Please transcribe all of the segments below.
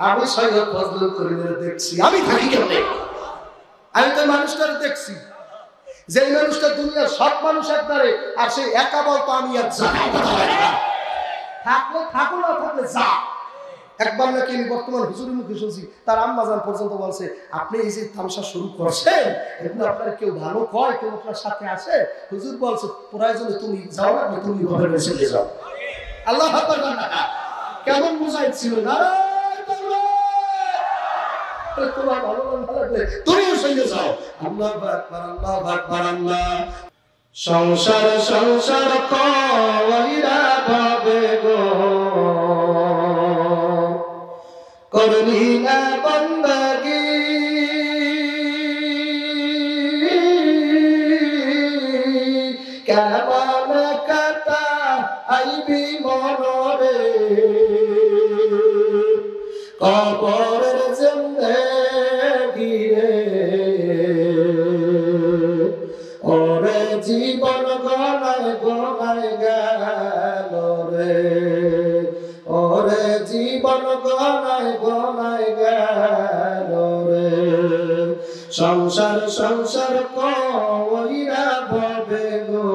আমি সৈয়দ ফজলুল করিমের দেখছি, আমি থাকি কেমনে? আমি তো মানুষটার দেখছি, যে মানুষটা দুনিয়ার সব মানুষ একবারে, আর সে একা বলতো আমি আর যা থাকলে থাকো, না থাকলে যা। একবার নাকি আমি বর্তমান হুজুরের মুখে শুনছি, তার আম্মাজান পর্যন্ত বলছে, আপনি এই যে তামসা শুরু করছেন, এগুলো আপনার কেউ ভালো কয়, কেউ আপনার সাথে আসে? হুজুর বলছে, প্রয়োজনে তুমি যাও, না তুমি ঘরে চলে যাও। আল্লাহ কেমন বুঝাইছিল না, তোমার ভালো লাগবে তুমিও সঙ্গে যাও। আল্লাহু আকবার, আল্লাহু আকবার, আল্লাহ। সংসার সংসার কইরা ভাবে গো, করলি না বন্দগি, কেমন কাটা আইবি মনরে, কবরের জিন্দেগি রে, ওরে জীবন গনায় গনায় গেল রে, ওরে জীবন গনায় গনায় গেল রে। সংসার সংসার কইরা ভবে গো,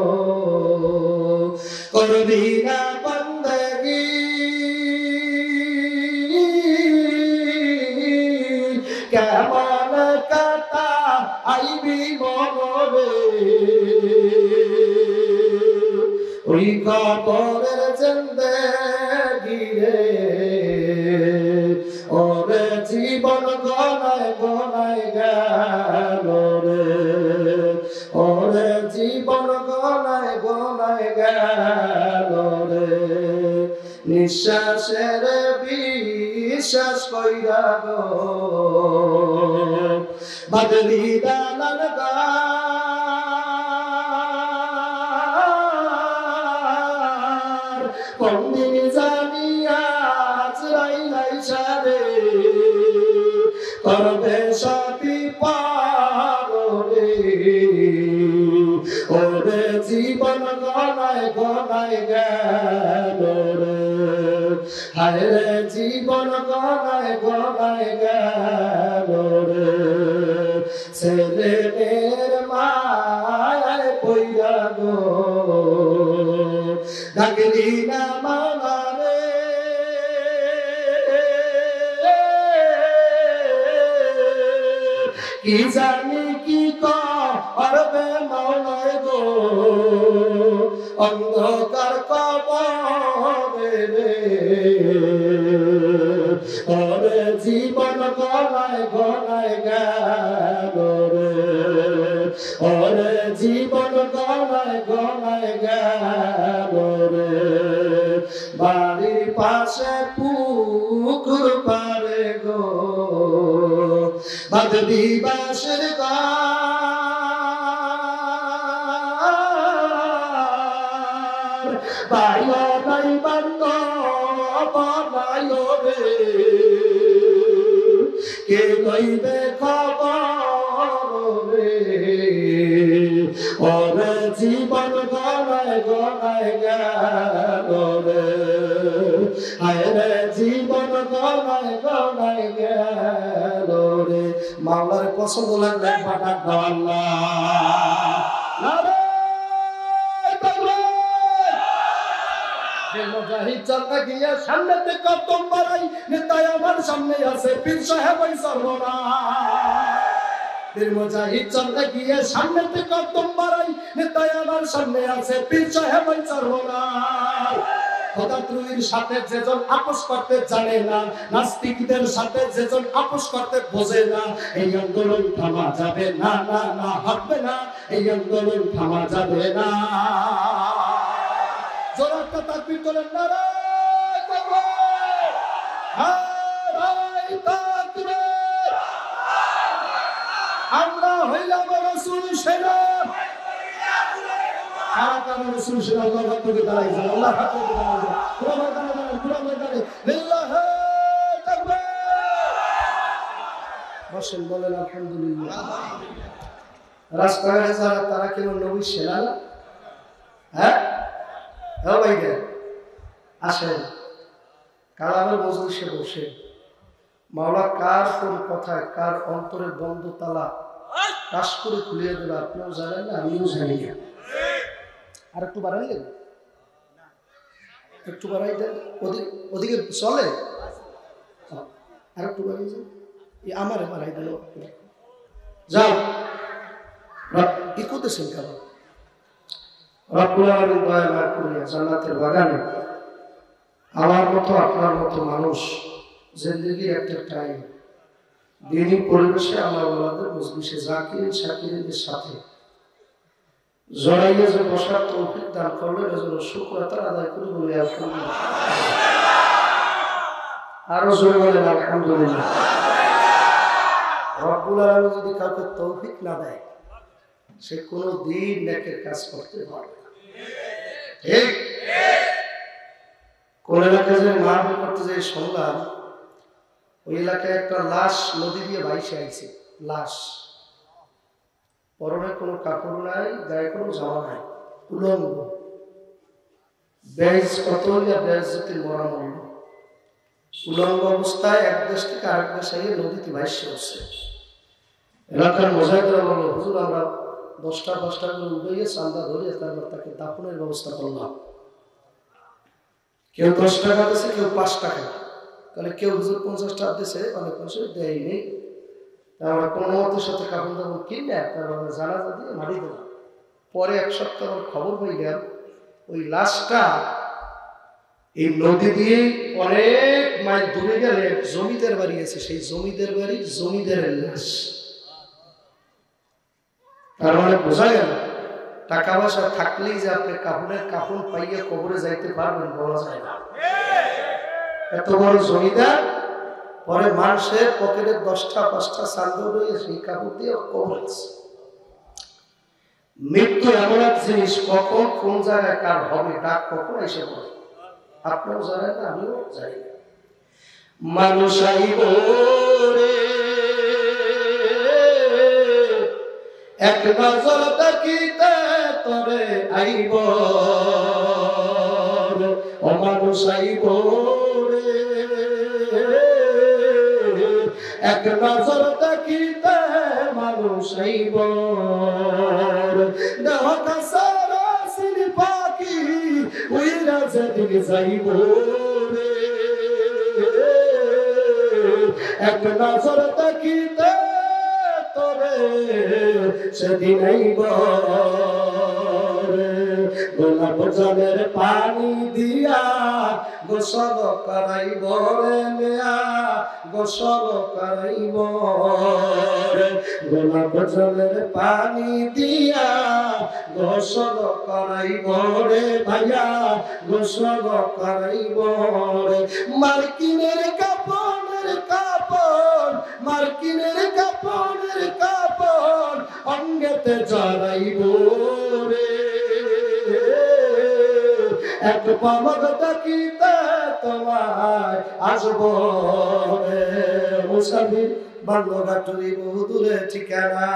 করবি না বন্দগি, কেমন কাটা আইবি মনরে, ওই কবরের জিন্দেগি রে, ওরে জীবন গনায় গনায় গেল রে, ওরে জীবন গনায় গনায় গেল রে। নিঃশ্বাসের বিশ্বাস কইরা গো, বাদলি দালান গার, কোনদিন জানিয়া আজরাইল আইসা রে, করবে সবই পার রে, ওরে জীবন গনায় গনায় গেল রে, হায় রে জীবন গনায় গনায় গেল রে। ছেলে মেয়ের মায়ায় পইরা গো, ডাকলি না মালা রে, কি জানি কি করবে মাওলায় গো, অন্ধকার কবরে রে, ওরে জীবন গনায় গনায় গেল রে, ওরে জীবন গনায় গনায় গেল রে। বাড়ির পাশে পুকুর পারে গো, বাদলি বাঁশের গার, বাইও নাই বান্ধ বানাইও রে, কে লইবে খবর রে, ওরে জীবন গনায় গনায় গেল রে, হায় রে জীবন গনায় গনায় গেল রে। মাওলার পছন্দ লাগলে পাঠাক আল্লাহ। মুজাহিদ চালনা গিয়া সামনেতে কদম বাড়াই, নেতায় আমার সামনে আছে পীর সাহেব ওই সর্বনা। পীর মুজাহিদ চালনা গিয়া সামনেতে কদম বাড়াই, নেতায় আমার সামনে আছে পীর সাহেব ওই সর্বনা। খোদাত্রুইর সাথে যেজন আপোষ করতে জানে না, নাস্তিকদের সাথে যেজন আপোষ করতে বোঝে না, এই আন্দোলন থামা যাবে না, না না হবে না, এই আন্দোলন থামা যাবে না। জোরে একটা তাকবীর করেন, নারায়ে তাকবীর, নারায়ে তাকবীর। আমরা হইলাম রাসূল সেনা, রাসূল সেনা। আল্লাহ হাতকে দাঁড়াই যায়, আল্লাহ হাতকে দাঁড়াই যায়, পুরো ময়দানে লিল্লাহি তাকবীর। বসেন, বলেন আলহামদুলিল্লাহ। রাস্তাঘাটে যারা, তারা কেমন নবী সেনা না? হ্যাঁ ভাই আসেন, কালামের মজলিসে বসে মাওলা কার কোন কথায় কার অন্তরের বন্ধ তালা টাস করে খুলিয়ে দেবে আপনিও জানেন না, আমিও জানি না। আর একটু বাড়াইলেন, একটু বাড়াই দেন, ওদিকে চলে, আর একটু বাড়াই যান, আমারে বাড়াই দিল। যাও ই করতেছেন কেন? রব্বুল আলামিন দয়া না করিয়া জান্নাতের বাগানে আমার মতো আপনার মতো মানুষ জিন্দেগির একটা টাইম দিনই পরিবেশে আমার ওলাদের মজলিসে জাকির শাকিরদের সাথে জড়াইয়া যে বসার তৌফিক দান করলেন, এজন্য শুকরিয়া আদায় করে বলি আলহামদুলিল্লাহ। আরো জোরে বলেন আলহামদুলিল্লাহ। রব্বুল আলামিন যদি কাউকে তৌফিক না দেয় সে কোনো দিন নেকের কাজ করতে পারবে না। ঠিক কোন এলাকায় যে মাহফিল করতে যে শুনলাম, ওই এলাকায় একটা লাশ নদী দিয়ে ভাইসে আইছে। লাশ, পরনে কোনো কাপড় নাই, গায়ে কোনো জামা নাই, উলঙ্গ, বেজ কত বেজ্জতির মরা মূল্য, উলঙ্গ অবস্থায় এক দেশ থেকে আরেক দেশে গিয়ে নদীতে ভাইসে আসছে। এলাকার মোজাহিদরা বলল, হুজুর আমরা 10টা করে উঠে চান্দা ধরে তারপর তাকে দাফনের ব্যবস্থা করলাম। কেউ 10 টাকা দিয়েছে, কেউ 5 টাকা, তাহলে কেউ হুজুর 50 টাকা দিয়েছে, অনেক মানুষ দেয়নি। আমরা কোনো মতের সাথে কাপড় দাপড় কিনে তারপরে জানাজা দিয়ে মারি দিলাম। পরে 1 সপ্তাহ খবর পাইলাম ওই লাশটা এই নদী দিয়ে অনেক মাইল দূরে গেলে জমিদার বাড়ি আছে, সেই জমিদার বাড়ির জমিদারের লাশ। তার মানে বোঝা গেল টাকা পয়সা থাকলেই যে আপনি কাপড়ের কাপড় পাইয়ে কবরে যাইতে পারবেন বলা যায় না। এত বড় জমিদার, পরে মানুষের পকেটের 10টা 5টা চান্দা রয়ে সেই কাপড় দিয়ে কবর আছে। মৃত্যু এমন এক জিনিস, কখন কোন জায়গায় কার হবে, ডাক কখন এসে পড়ে আপনিও জানেন না, আমিও জানি না। মানুষ আইব রে এক নজর দেখিতে তরে আইব, ও মানুষ আইব রে এক নজর দেখিতে মানুষ আইব, দেহ কাসারা সিনি পাখি উইরা যেদিন যাইব রে এক নজর দেখিতে সেদিন আইব রে। গোলাপ জলের পানি দিয়া গোসল করাইব রে মেয়া, গোসল করাইব রে। গোলাপ জলের পানি দিয়া গোসল করাইব রে ভাইয়া, গোসল করাইব রে। মার্কিনের কাপড়ের কাপড়, মার্কিনের কাপড়ের কাপড় অঙ্গেতে জড়াইব রে এক পামক দেখিতে তোমায় আসব রে। মুসাফির বান্দগাটুরি বহু দূরে ঠিকানা,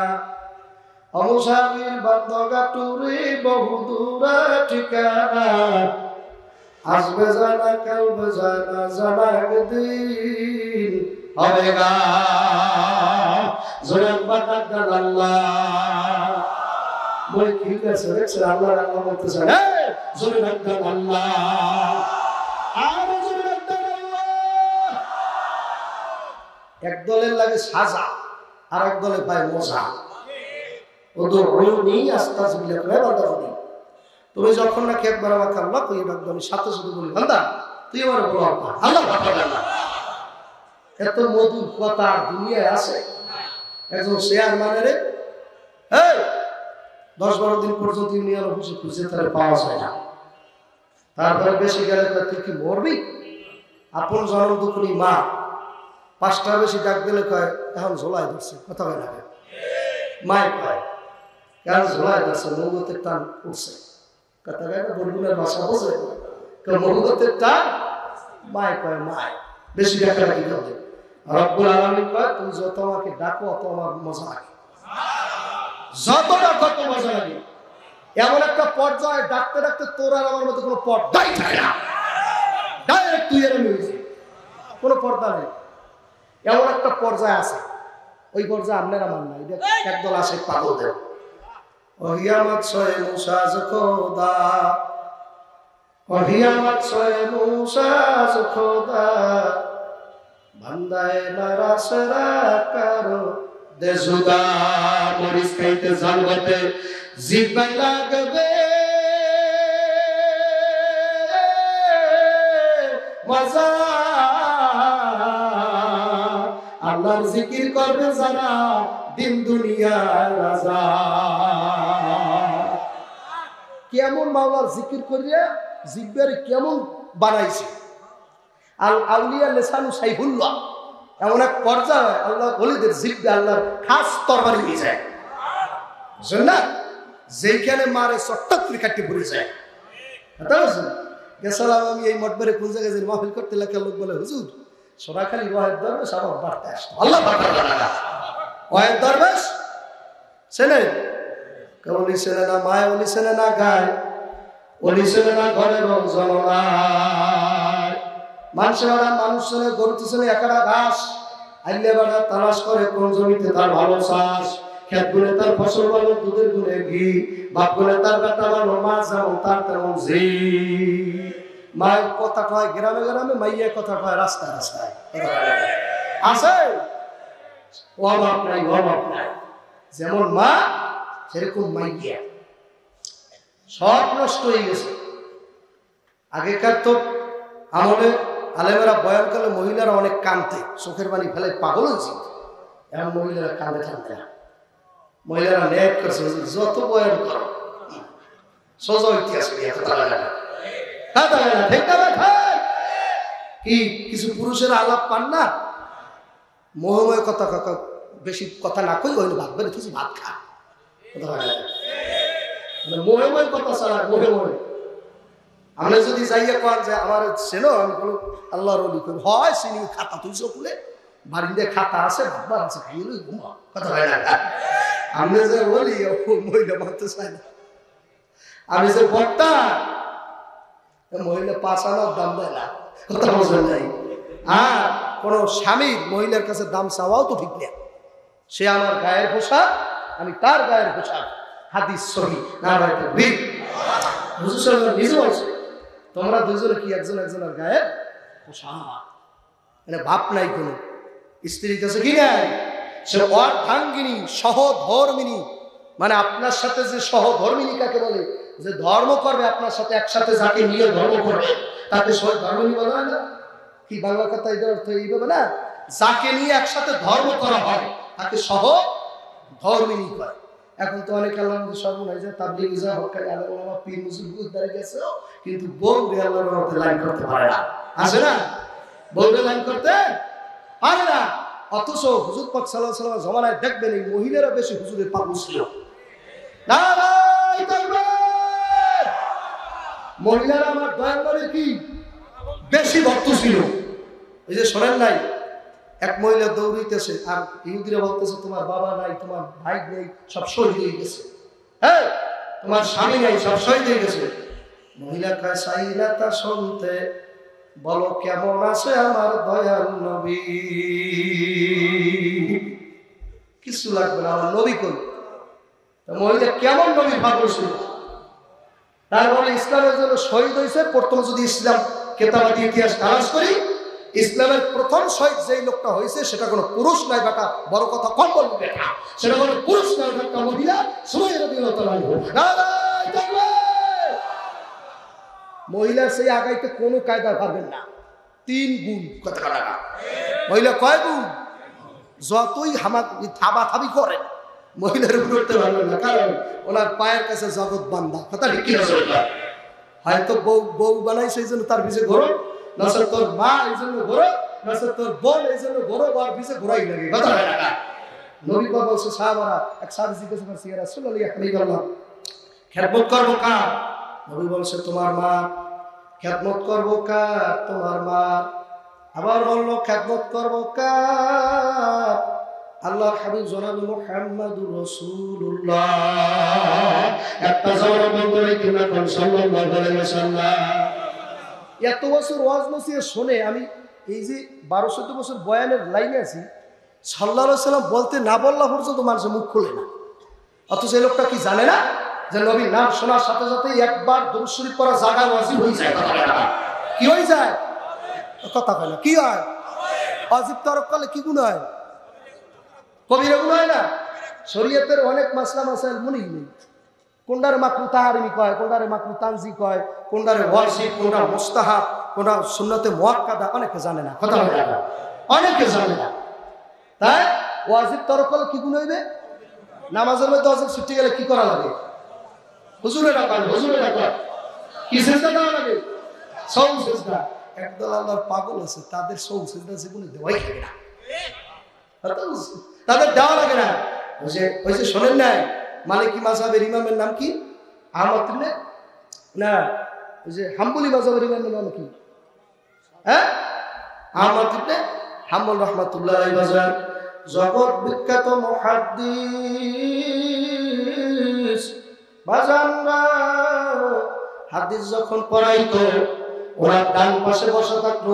মুসাফির বান্দগাটুরি বহু দূরে ঠিকানা, আসবে জানা কালবে জানা, জানা একদিন হবে গা। জোরে বাতাকার আল্লাহ বলে কি গেছে দেখছেন, আল্লাহর আল্লাহ বলতেছে, এই জোরে বাতাকার আল্লাহ, আর জোরে বাতাকার আল্লাহ। এক দলের লাগে সাজা, আর এক দলে পায় মজা। ওদের রুনি আস্তাজবিল্লাহ করে বান্দাবনি, তুমি যখন নাকি একবার আমাকে আল্লাহ কই ডাকবে, আমি সাথে সাথে বলি বান্দা তুই আমার বলো আল্লাহ, আল্লাহ বাতাকার আল্লাহ। এত মধুর কথা দুনিয়ায় আছে? একজন চেয়ারম্যানের 10-12 দিন পর্যন্ত ইউনিয়ন অফিসে খুঁজে তারা পাওয়া যায় না। তারপরে বেশি গেলে তুই কি মরবি? আপন জনম দুঃখী মা 5টা বেশি ডাক দিলে কয় এখন ঝোলাই ধরছে, কথা হয় না মায় কয় কেন ঝোলাই ধরছে, মৌগতের টান উঠছে, কথা কয় না বলগুনের ভাষা বোঝে, মৌগতের টান মায় কয় মায় বেশি দেখা রাখি হবে। রব্বুল আলামিন কয় তুমি যত আমাকে ডাকো অত আমার মজা লাগে, যত ডাকো তত মজা লাগে। এমন একটা পর্যায়ে ডাকতে ডাকতে তোর আর আমার মধ্যে কোনো পর্দাই থাকে না, ডাইরেক্ট তুই এর মিউজিক, কোনো পর্দা নেই। এমন একটা পর্যায়ে আছে, ওই পর্যায়ে আপনারা মান না, এটা একদল আসে পাগলদের। ওহিয়ামত সয়ে মুসাজ খোদা, ওহিয়ামত সয়ে মুসাজ খোদা, বান্দায়ে নারাসরা কারো দেজুদা। মরিস খাইতে জানবতে জিব্বাই লাগবে মজা, আল্লাহর জিকির করবে যারা দিন দুনিয়ার রাজা। কেমন মাওলার জিকির করিয়া জিব্বারে কেমন বানাইছে। আল আউলিয়া লিসানু সাইফুল্লাহ, এমন এক পর্যায়ে আল্লাহ ওলিদের জিব্বে আল্লাহর খাস তরবারি নিয়ে যায়, বুঝলেন না? যেখানে মারে চট্টক করে কাটতে পড়ে যায়। গেছিলাম আমি এই মঠবারে কোন জায়গায় যে মাহফিল করতে লাগে, লোক বলে হুজুর সোনাখালী ওয়াহেদ দরবেশ আবার বাড়তে আসতো। আল্লাহ ওয়াহেদ দরবেশ ছেলে কেবলই ছেলে না, মায় অলি ছেলে না, গায়ে অলি ছেলে না, ঘরে জননায় মানুষের মানুষ ছেলে, গরু ছেলে একারা ঘাস আইলে বাড়া তালাশ করে কোন জমিতে তার ভালো চাষ, খেত গুনে তার ফসল ভালো, দুধের গুনে ঘি, বাপ গুনে তার বেটা ভালো, মা যেমন তার তেমন ঝি। মায়ের কথা কয় গ্রামে গ্রামে, মাইয়ের কথা কয় রাস্তায় রাস্তায়। আছে অভাব নাই, অভাব নাই। যেমন মা সেরকম মাইয়া, সব নষ্ট হয়ে গেছে। আগেকার তো আমলে আলেমেরা বয়ানকালে মহিলারা অনেক কাঁদতে, চোখের পানি ফেলে পাগল হয়েছে। এখন মহিলারা কাঁদে কাঁদতে না, মহিলারা ন্যায় করছে, যত বয়ান করো সোজা ইতিহাস কি কিছু পুরুষের আলাপ পান না, মোহময় কথা বেশি কথা না কই হইলে ভাত বেড়ে কিছু ভাত খা, মোহময় কথা ছাড়া মোহময়। আমরা যদি যাইয়া কোন যে আমার ছিল, আমি বলো আল্লাহর ওলি করি হয় চিনি খাতা তুইছো খুলে বাড়িতে খাতা আছে, ভাববার আছে, খাইলে ঘুমা কথা হয় না। আমি যে বলি মহিলা মানতে চাই না, আমি যে বক্তা মহিলা 5 আনার দাম দেয় না, কথা বোঝেন নাই। আর কোন স্বামীর মহিলার কাছে দাম চাওয়াও তো ঠিক না। সে আমার গায়ের পোশাক, আমি তার গায়ের পোশাক, হাদিস সহিহ না রাখতে বীর হুজুর নিজে বলছে, তোমরা দুজনে কি একজন একজনের গায়ের পোশাক, মানে ভাব নাই কোনো। স্ত্রীর কাছে কি নাই, সে অর্ধাঙ্গিনী সহধর্মিনী, মানে আপনার সাথে যে সহধর্মিনী কাকে বলে, যে ধর্ম করবে আপনার সাথে একসাথে, যাকে নিয়ে ধর্ম করবে তাকে সহধর্মিনী বলা হয় না? কি বাংলা কথা এটার অর্থ এইভাবে না, যাকে নিয়ে একসাথে ধর্ম করা হয় তাকে সহধর্মিনী কয়। এখন তো অনেক আল্লাহ সর্বনাশ যায়, তাবলীগ যা হকারি আল্লাহ পীর মুসলিম দাঁড়িয়ে গেছে, কিন্তু বউ আল্লাহর মধ্যে লাইন করতে পারে না, আছে না? বউকে লাইন করতে পারে না। অথচ হুজুর পাক সাল্লাল্লাহু আলাইহি ওয়াসাল্লাম জমানায় দেখবেন এই মহিলারা বেশি হুজুরের পাগল ছিল। নারায়ে তাকবীর! মহিলারা আমার দয়াবারে কি বেশি ভক্ত ছিল। এই যে শোনেন নাই, এক মহিলা দৌড়িতেছে আর ইহুদিরা বলতেছে তোমার বাবা নাই, তোমার ভাই নেই, সব শহীদ হয়ে গেছে, হ্যাঁ তোমার স্বামী নাই, সব শহীদ হয়ে গেছে। মহিলা কয় সাইলা তা শুনতে বলো কেমন আছে আমার দয়াল নবী। কিছু লাগবে না, আমার নবী কই। মহিলা কেমন নবী পাগল ছিল, তারপরে ইসলামের জন্য শহীদ হয়েছে। প্রথমে যদি ইসলাম কেতাবাদি ইতিহাস তালাশ করি, ইসলামের প্রথম শহীদ যেই লোকটা হয়েছে সেটা কোনো পুরুষ নয়, বেটা বড় কথা কম বলবো বেটা, সেটা কোনো পুরুষ নয়, একটা মহিলা সুমাইয়া রাদিয়াল্লাহু তাআলা। মহিলার সেই আগাইতে কোনো কায়দা পারবেন না, 3 গুণ কথা কাটা। মহিলা কয় গুণ, যতই থাবা থাবি করেন মহিলার উপর উঠতে পারবেন না, কারণ ওনার পায়ের কাছে জগৎ বান্ধা। কথা ঠিক কি? হয়তো বউ বানাইছে এই জন্য তার পিছে ঘোরো, নসর তোর মা এই জন্য ঘোরো, নসর তোর বোন এই জন্য ঘোরো, বার পিছে ঘোরাই লাগে। কথা হয় না। নবী বাবা বলছে সাহাবারা, এক সাহাবী জিজ্ঞাসা করছে ইয়া রাসূলুল্লাহ ইয়া হাবিবাল্লাহ, খেদমত করবো কার? নবী বলছে তোমার মা। খেদমত করবো কার? তোমার মা। আবার বললো খেদমত করবো কার? আল্লাহ হাবিব জনাবে মুহাম্মাদুর রাসূলুল্লাহ। একটা জবান বলতে কিনা কোন সাল্লাল্লাহু আলাইহি ওয়াসাল্লাম। এত বছর ওয়াজ নসিহত শুনে আমি এই যে 12-14 বছর বয়ানের লাইনে আছি, সাল্লাল্লাহু আলাইহি সাল্লাম বলতে না বললা পর্যন্ত মানুষের মুখ খুলে না। অথচ এই লোকটা কি জানে না যে নবীর নাম শোনার সাথে সাথে একবার দুরূদ শরীফ পড়া জায়গা ওয়াজিব হয়ে যায়? কি হয়ে যায়? কথা কয় না। কি হয়? ওয়াজিব তরক করলে কি গুণ হয়? কবিরা গুণ হয় না? শরীয়তের অনেক মাসলা মাসাইল মনেই নেই। কোনটারে মাকরু তাহরিমি কয়, কোনটারে মাকরু তানজি কয়, কোনটারে ওয়াজিব, কোনটা মুস্তাহাব, কোনটা সুন্নতে মুআক্কাদা, অনেকে জানে না। কথা বলে না, অনেকে জানে না। তাই ওয়াজিব তরক করলে কি গুণ হইবে? নামাজের মধ্যে ওয়াজিব ছুটে গেলে কি করা লাগে? হুজুরে ডাকান, হুজুরে ডাকান। কি সিজদা দেওয়া লাগে? সৌ সিজদা। একদল আল্লাহর পাগল আছে, তাদের সৌ সিজদা জীবনে দেওয়াই লাগে না। তাদের দেওয়া লাগে না। ওই যে শোনেন নাই, মালিকি মাযহাবের ইমামের নাম কি? আহমদ ইবনে না, ওই যে হাম্বলি মাযহাবের ইমামের নাম কি? হ্যাঁ, আহমদ ইবনে হাম্বল রাহমাতুল্লাহ আলাইহি বাজার, জগৎ বিখ্যাত মুহাদ্দিস বাজানরা। হাদিস যখন পড়াইতো, ওরা ডান পাশে বসে থাকতো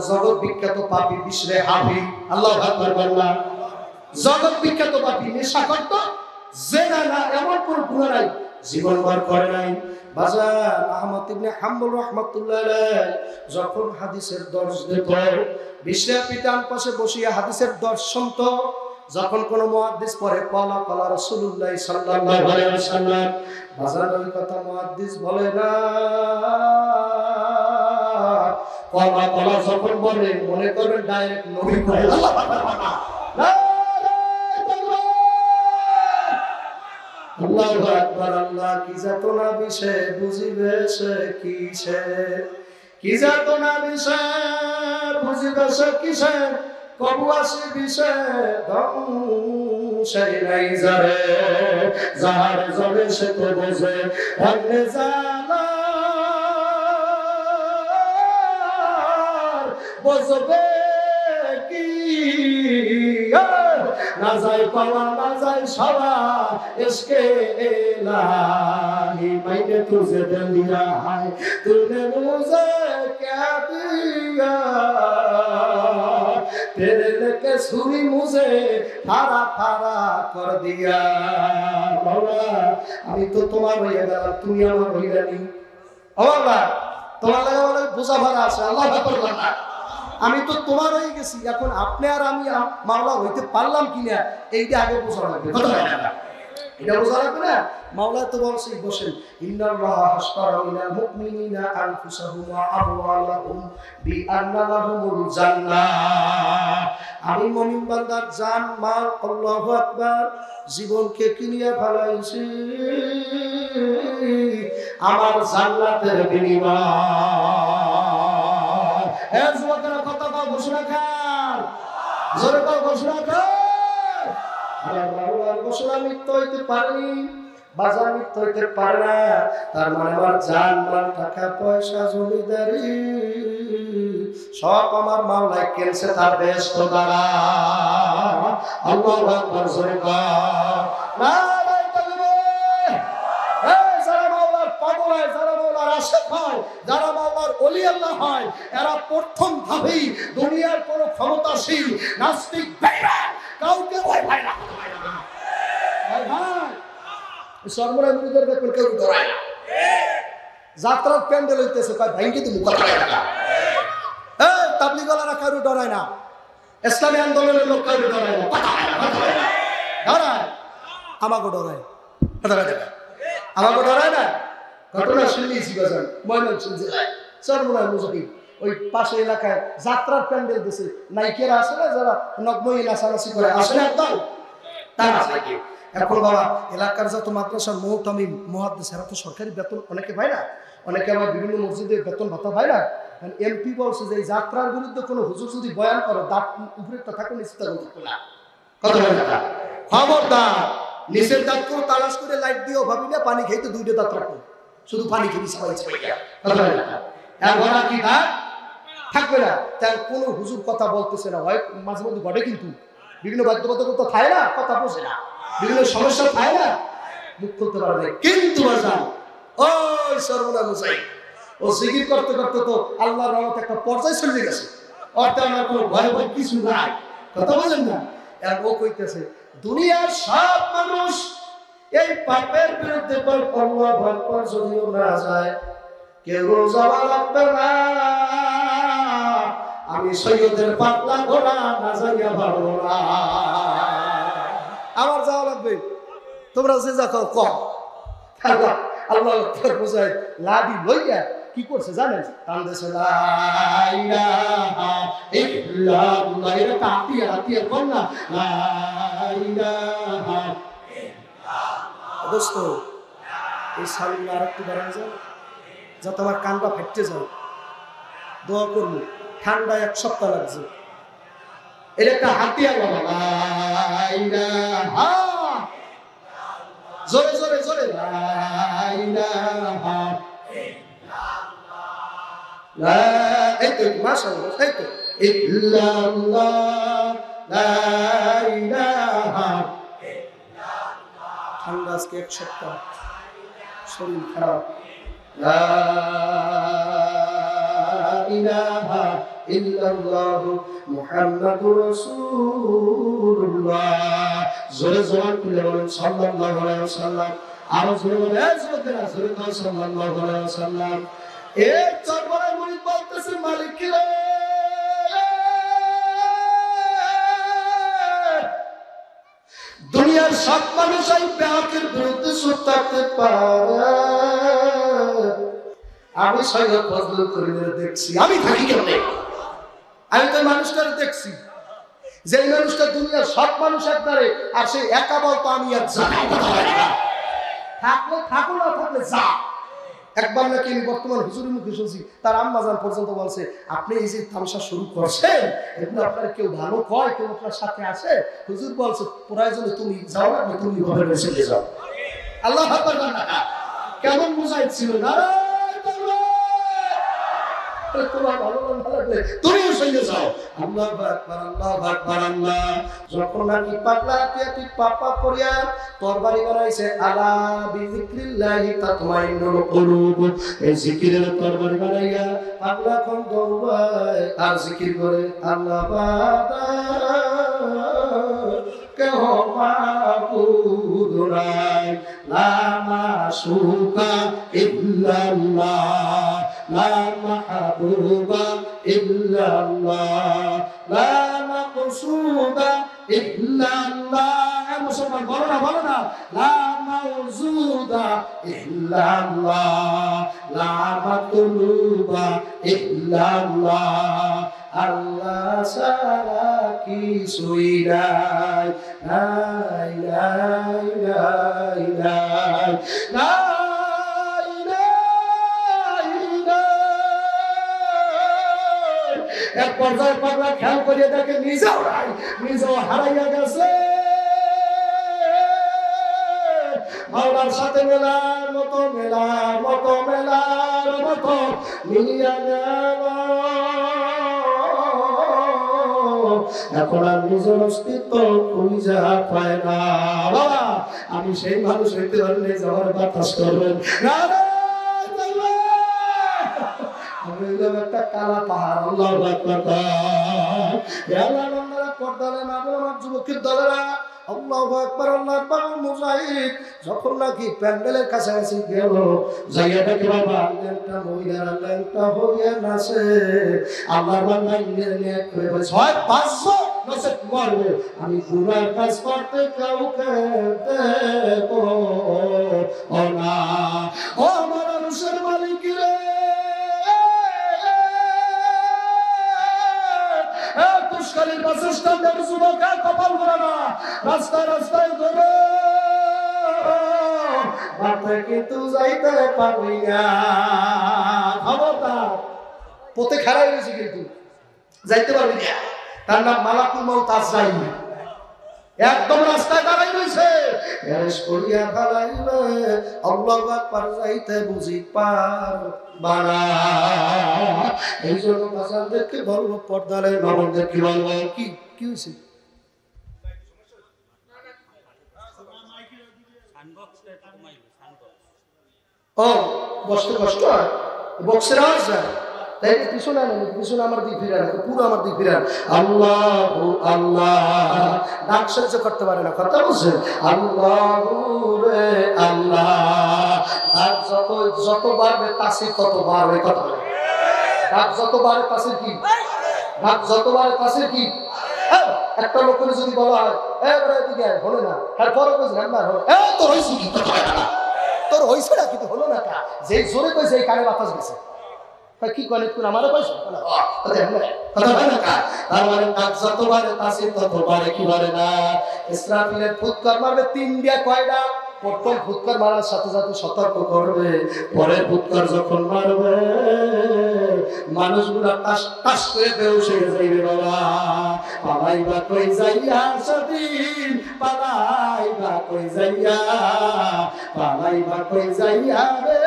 জগৎ বিখ্যাত পাপী বিশরে হাফি। আল্লাহু আকবার বললাম। জগৎ বিখ্যাত পাপী, নেশা করত, জেনা না, এমন কোন গুনাহ নাই জীবনভর করে নাই। বাজার আহমদ ইবনে হাম্বল রাহমাতুল্লাহ আলাইহি যখন হাদিসের দর্শ দিত, বিশরে হাফি ডান পাশে বসিয়া হাদিসের দর্শ শুনতো। যখন কোন মুহাদ্দিস পড়ে ক্বালা ক্বালা রাসূলুল্লাহ সাল্লাল্লাহু আলাইহি ওয়াসাল্লাম, বাজার ওই কথা মুহাদ্দিস বলে না। ক্বালা ক্বালা যখন বলে, মনে করবেন ডাইরেক্ট নবী কয়। আল্লাহু আকবার। আল্লাহ কি যাতনা বিষে বুঝিবে সে কিসে, কি যাতনা বিষে বুঝিবে সে কিসে, কবু আসি বিষে ধ্বংসাই নাই যারে, যাহার জলে সে তো বোঝে ভাগ্নে জালা বুঝবে কি। না যায় পাওয়া না যায় সবা, ইশকে ইলাহি মাইনে তুঝে দিয়া হায়, তুনে মুঝে क्या दिया, तेरे लेके छुरी मुझे फाड़ा फाड़ा कर दिया। বাবা, আমি তো তোমার হয়ে গেলাম, তুমি আমার হইলে নি। ও বাবা, তোমার লাগে বলে বোঝা ভাড়া আছে। আল্লাহ আকবার। আমি তো তোমার হয়ে গেছি, এখন আপনি আর আমি মাওলা হইতে পারলাম কিনা এইটা আগে বোঝা লাগবে। এটা বোঝা লাগবে না? মাওলা তো বলছেই বসেন, ইন্নাল্লাহা আশতারা মিনাল মুমিনিনা আনফুসাহুম ওয়া আমওয়ালাহুম বিআন্না লাহুমুল জান্নাহ। আমি মুমিন বান্দার জান মাল, আল্লাহু আকবার, জীবনকে কিনিয়া ফেলাইছি আমার জান্নাতের বিনিময়। এ যুবকেরা, কথা বল, ঘোষণা কর, জোরে বল, ঘোষণা কর। আল্লাহর ঘোষণা মিথ্যা হইতে পারে, বাজার মিথ্যা হইতে পারে না। তার মানে আমার জান মাল, টাকা পয়সা, জমিদারি সব আমার মাওলায় কেনছে তার ব্যস্ত দ্বারা। আল্লাহু আকবার, জোরে বল নারে তাকবীর। এই যারা মাওলার পাগল হয়, যারা মাওলার আশিক হয়, যারা মাওলার ওলি আল্লাহ হয়, এরা প্রথম ভাবেই দুনিয়ার কোন ক্ষমতাশীল নাস্তিক বেঈমান কাউকে ভয় পায় না। ভাই ভাই, সর্বনাশ মুরিদের দেখবেন কেউ ডরায় না। যাত্রার প্যান্ডেল হইতেছে, কয় ভাইকে তুমি কথা বলে না। এই তাবলীগওয়ালারা কারো ডরায় না, ইসলামী আন্দোলনের লোক কারো ডরায় না, ডরায় আমাকে ডরায়, আমাকে ডরায় না। ঘটনা শুনিয়েছি বাজার ময়মনসিংহ জেলায় সর্বনাশ মুজাহিদ ওই পাশে এলাকায় যাত্রার প্যান্ডেল দিছে। নাইকেরা আছে না, যারা নগ্নই নাচানাচি করে, আসে না একদল, তারা নাকি। এখন বাবা, এলাকার যত মাদ্রাসার মুহতামিম মুহাদ্দিস, এরা তো সরকারি বেতন অনেকে পায় না, অনেকে আবার বিভিন্ন মসজিদে বেতন ভাতা পায় না। এমপি বলছে যে এই যাত্রার বিরুদ্ধে কোনো হুজুর যদি বয়ান করো, দাঁত উপরেরটা থাকো, নিচেরটা থাকো না। কথা বলে না, খবরদার। নিচের দাঁত করে তালাশ করে লাইট দিও, ভাবি না পানি খাইতে দুইটা দাঁত রাখো, শুধু পানি খেবি সবাই। কথা বলে না, এর কি দাঁত থাকবে না। তার কোনো হুজুর কথা বলতেছে না, হয় মাঝে মধ্যে ঘটে, কিন্তু বিভিন্ন বাধ্যবাধকতা থাকে না, কথা বোঝে না, বিভিন্ন সমস্যা থাকে না, মুখ খুলতে পারে না। কিন্তু বাজান ওই সর্বনাশ মুজাহিদ ও জিকির করতে করতে তো আল্লাহর রহমতে একটা পর্যায়ে চলে গেছে। অর্থাৎ আমার কোনো ভয় ভয় কিছু নাই। কথা বলেন না? আর ও কইতেছে দুনিয়ার সব মানুষ এই পাপের বিরুদ্ধে আল্লাহু আকবার যদিও না যায়, কেউ যাওয়া লাগবে না, আমি সৈয়দের পাতলা ঘোড়া না যাইয়া পারবো না। আমার যাওয়া লাগবে, তোমরা যে যা কম। আল্লাহ বোঝায় লাডি লইয়া কি করছে জানেন? টান দেশে লা ইলাহা ইল্লাল্লাহ, এটা হাতিয়া হাতিয়া বল না, লা ইলাহা ইল্লাল্লাহ। দোস্ত এই সাউন্ড আর একটু বাড়ায় যায়, যাতে আমার কানটা ফেটে যায়। দোয়া করবো, ঠান্ডা 1 সপ্তাহ লাগছে। এটা একটা হাতিয়া বলা, লা ইলাহা, জোরে জোরে জোরে, লা ইলাহা ইল্লাল্লাহ, লা এই তো মাশাআল্লাহ, এই তো ইল্লাল্লাহ, লা ইলাহা ইল্লাল্লাহ। ঠান্ডা আজকে 1 সপ্তাহ, শরীর খারাপ। লা ইলাহা ইল্লাল্লাহ মুহাম্মাদুর রাসূলুল্লাহ। জোরে জোরে তুলে বলেন সাল্লাল্লাহু আলাইহি ওয়াসাল্লাম। আরো জোরে বলেন, জোরে সাল্লাল্লাহু আলাইহি ওয়াসাল্লাম। এর চরবরায় মুরিদ বলতেছে মালিক কি রে, দুনিয়ার সব মানুষ এই বেয়াকের বিরুদ্ধে চুপ থাকতে পারে, আমি সৈয়দ ফজলুল করিমের দেখছি। আমি থাকি কেমনে? আমি তো মানুষটার দেখছি, যে মানুষটা দুনিয়ার সব মানুষ একবারে, আর সে একা বলতো আমি আর জানাই থাকলে থাকো, না থাকলে যা। একবার নাকি আমি বর্তমান হুজুরের মুখে শুনছি, তার আম্মাজান পর্যন্ত বলছে আপনি এই যে তামসা শুরু করছেন, এগুলো আপনার কেউ ভালো কয়, কেউ আপনার সাথে আসে? হুজুর বলছে প্রয়োজনে তুমি যাও, না তুমি ঘরে বসে যাও। আল্লাহ কেমন বুঝাইছিল না, তুমিও সঙ্গে যাও। আল্লাহু আকবার, আল্লাহু আকবার, আল্লাহ। যখন নাকি পাগলা তুই পাপা করিয়া তরবারি বানাইছে, আলা বিযিকরিল্লাহি তাতমাইন্নুল কুলুব, এই জিকিরের তরবারি বানাইয়া পাগলা কোন দৌড়ায় আর জিকির করে আল্লাহ বাদা কেহ মাবুদ নাই, লা মাশুকা ইল্লাল্লাহ, লা মাহবুবা ইল্লাল্লাহ, লা মাকসুদা ইল্লাল্লাহ। মুসলমান বলো না, বলো না, লা মাউজুদা ইল্লাল্লাহ, লা মাতলুবা ইল্লাল্লাহ, আল্লাহ ছাড়া কিছুই নাই, নাই নাই নাই নাই নাই নাই নাই। এক পর্যায়ে পাগলা খেয়াল করিয়ে দেখে নিজেও নাই, নিজেও হারাইয়া গেছে। মাওলার সাথে মেলার মতো, মেলার মতো, মেলার মতো মিলিয়া গেল। এখন আর নিজের অস্তিত্ব খুঁজে পায় না। বাবা আমি সেই মানুষ হইতে পারলে যাওয়ার বাতাস করবেন না, আমি একটা কালা পাহাড়। আল্লাহু আকবার, পর্দালে না বলে আমার যুবকের দলেরা আল্লাহু আকবার, আল্লাহু আকবার। মুজাহিদ যখন নাকি প্যান্ডেলের কাছাকাছি গেল, যাইয়া দেখে বাবা একটা মহিলারা ল্যাংটা হইয়া নাচে। আল্লাহর বান্দা নিয়ে করে বলে হয় 500 নাচে মরবে, আমি গুনার কাজ করতে কাউকে দেব না। ও আমার মানুষের মালিক রে, পুষ্কালীর বাস স্ট্যান্ডের যুবক কপাল ভরা না, রাস্তায় রাস্তায় ঘুরে মাঠে কিন্তু যাইতে পারবি না। খবরদার, পথে খারাপ হয়েছে কিন্তু যাইতে পারবি না। তার নাম মালাকুল মউত আজরাইল, একদম রাস্তায় দাঁড়াই রয়েছে। এরেস করিয়া ফেলাইবে, আল্লাহু আকবার যাইতে বুঝি পারবা না। এই জন্য বাজারদেরকে বলবো, পর্দারে নবরদেরকে বলবো, কি কি হয়েছে? ও বসতে কষ্ট হয়, বক্সের আওয়াজ যায়। তাই পিছনে আনেন, পিছনে আমার দিক ফিরান, পুরো আমার দিক ফিরান। আল্লাহ আল্লাহ, ডাক সহ্য করতে পারে না, কথা বলছেন আল্লাহ রে আল্লাহ। ডাক যত বাড়বে তাসির তত বাড়বে, কথা বলে। ডাক যত বাড়ে তাসির কি? ডাক যত বাড়ে তাসির কি? একটা লোকের যদি বলা হয় এদিকে হলো না, তারপরে তোর হয়েছে কি, তোর হয়েছে না কিন্তু হলো না, যে জোরে কইছে এই কানে বাতাস গেছে, কি করে তুমি আমারও কইছো, কথা হয় না কা? তার মানে ডাক যত বাড়ে তাসির তত বাড়ে, কি বাড়ে না? ইসরাফিলের ফুৎকার মারবে 3 দিয়া কয়টা? প্রথম ফুৎকার মারার সাথে সাথে সতর্ক করবে, পরের ফুৎকার যখন মারবে মানুষগুলা টাস টাস করে বেউস হয়ে যাইবে। বাবা পালাইবা কই যাইয়া সেদিন, পালাইবা কই যাইয়া, পালাইবা কই যাইয়া রে,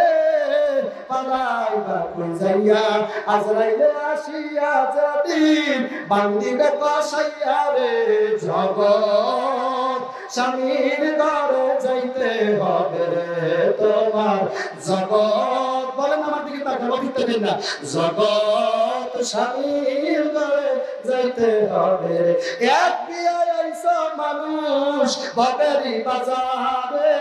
পালাইবা কই যাইয়া, আজরাইলে আসিয়া যেদিন বান্দিবে কসাইয়া রে। জগৎ স্বামীর ঘরে যাইতে হবে রে তোমার, জগৎ বলেন আমার দিকে তাকাবো, দিতে দিন না, জগৎ স্বামীর ঘরে যাইতে হবে রে। এক বিয়ায় আইসা মানুষ বাবেরি বাজারে,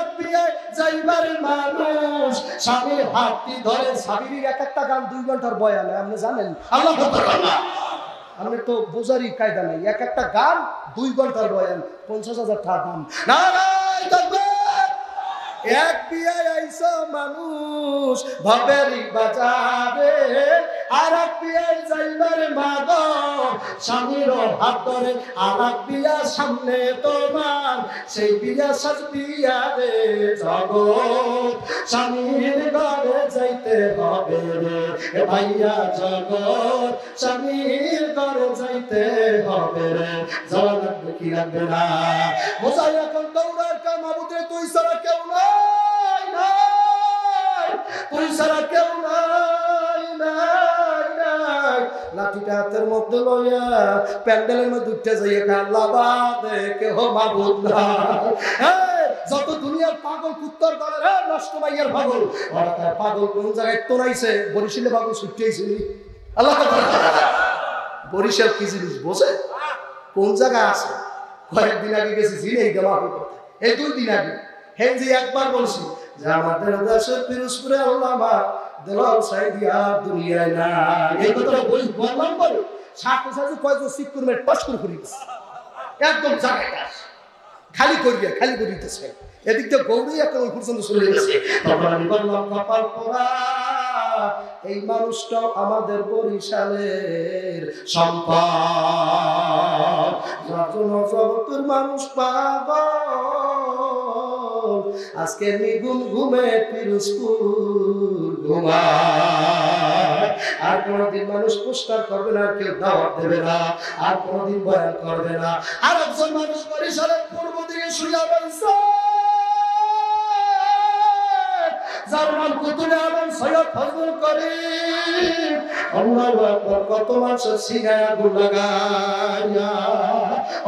এক বিয়ায় যাইবার মানুষ স্বামীর হাতটি ধরে। স্বামীর এক একটা গান 2 ঘন্টার বয়ান, আপনি জানেন? আল্লাহ আমি তো বোঝারই কায়দা নেই, এক একটা গান 2 ঘন্টার বয়ান, 50,000 টাকা দাম। এক বিয়ায় আইসা মানুষ ভাবেরি বাজারে, আর এক বিয়ায় যাইবার মাগ স্বামীর হাত ধরে, আর এক বিয়া সামনে তোমার, সেই বিয়া সাজবিয়া রে। জগৎ স্বামীর ঘরে যাইতে হবে রে ভাইয়া, জগৎ স্বামীর ঘরে যাইতে হবে রে। যাওয়া লাগবে কি লাগবে না? বোঝাই এখন দৌড়ার কাম, আবুদে তুই ছাড়া কেউ নাই, তুই ছাড়া কেউ নাই। লাঠিটা হাতের মধ্যে লইয়া প্যান্ডেলের মধ্যে উঠতে যাইয়া আল্লাহ বাদে কেহ মাবুদ নাই। যত দুনিয়ার পাগল কুত্তর দলের নষ্ট ভাইয়ার পাগল, পাগল কোন জায়গায় তোলাইছে? বরিশালে পাগল ছুটিয়েছিল। আল্লাহ বরিশাল কি জিনিস বোঝে? কোন জায়গায় আছে? কয়েকদিন আগে গেছি জিনেই গেলাম, এই 2 দিন আগে। হ্যাঁ যে একবার বলছি যে আমাদের দেশের পিরোজপুরে আল্লামা দেলাল সাইদিয়া দুনিয়ায় না, এই কথাটা বললাম বলে সাথে সাথে কয়েকজন সিকুরমেট পাস করে গেছে, একদম জায়গাটা খালি করিতেছে। এদিক থেকে গৌরী একটা ওই পর্যন্ত চলে গেছে। তখন আমি বললাম কপাল পোড়া, এই মানুষটাও আমাদের বরিশালের সম্পদ। জগতের মানুষ পাগল, আজকে নিগুণ ঘুমে পিরোজপুর ঘুমায়। আর কোনদিন মানুষ পুরস্কার করবে না, কেউ দাওয়াত দেবে না, আর কোনদিন বয়ান করবে না। আর একজন মানুষ বরিশালের পূর্ব দিকে শুয়ে রয়েছে, যার নাম কুতুবে আলম সৈয়দ ফজলুল করিম। আল্লাহু আকবার, কত মানুষের সিগায় আগুন লাগাইয়া।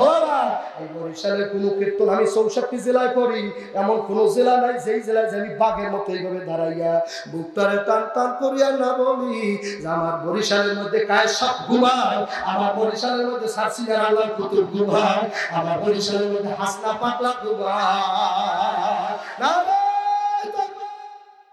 ওরা এই বরিশালের কোন কীর্তন আমি 64 জেলায় করি, এমন কোন জেলা নাই যেই জেলায় আমি বাঘের মতো এইভাবে দাঁড়াইয়া বুকটারে টান টান করিয়া না বলি যে আমার বরিশালের মধ্যে কায় সব ঘুমায়, আমার বরিশালের মধ্যে সারসিয়ার আল্লাহ কুতুব ঘুমায়, আমার বরিশালের মধ্যে হাসনা পাগলা ঘুমায়। না